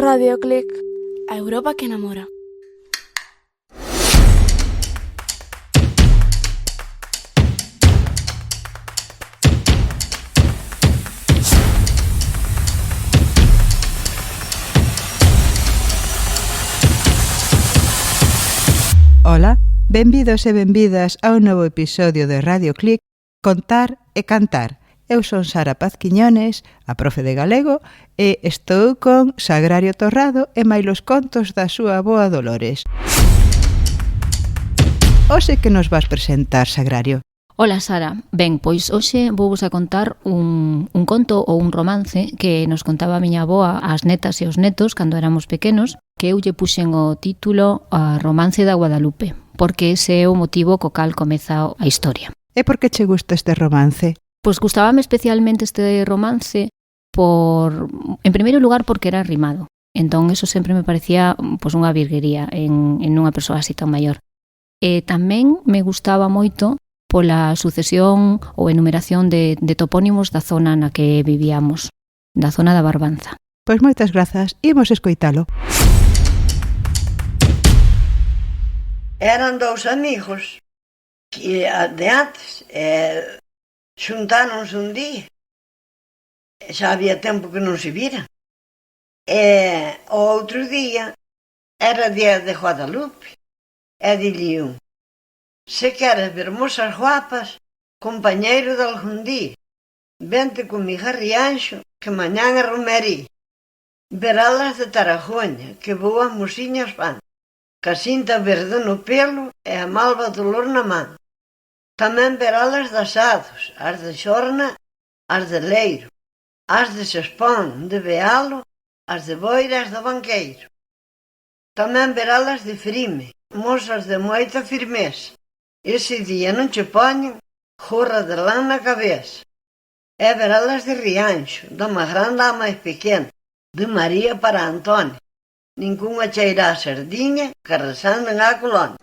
Radioclick, a Europa que enamora. Ola, benvidos e benvidas a un novo episodio de Radioclick, Contar e Cantar. Eu son Sara Paz Quiñones, a profe de galego, e estou con Sagrario Torrado e mailos contos da súa avoa Dolores. Hoxe que nos vas presentar, Sagrario? Ola, Sara. Ben, pois hoxe vou a contar un conto ou un romance que nos contaba a miña avoa ás netas e os netos cando éramos pequenos, que eu lle puxen o título a Romance da Guadalupe, porque ese é o motivo co cal comeza a historia. E por que che gusta este romance? Pois gustábame especialmente este romance en primeiro lugar porque era rimado. Entón, eso sempre me parecía unha virguería en unha persoa así tan maior. E tamén me gustaba moito pola sucesión ou enumeración de topónimos da zona na que vivíamos, da zona da Barbanza. Pois moitas grazas, imos escoitalo. Eran dous amigos que de antes xuntáronse un día. Xa había tempo que non se viran. E o outro día era día de Guadalupe. E dille un: se queres ver mozas guapas, compañeiro de algún día, vente comigo a Rianxo, que mañán é romería. Veralas de Tarajoña, que boas mosiñas van, ca cinta verde no pelo e a malva dolor na man. Tamén veralas de asados, as de xorna, as de leiro, as de Sespón, de Bealo, as de Boira, as do Banqueiro. Tamén veralas de Frime, mozas de moita firmeza. Ese día non che poñen jorra de lán na cabeza. E veralas de Rianxo, da máis grande á máis pequena, de María para Antonio. Ningunha cheira a sardiña que resanden á colonia.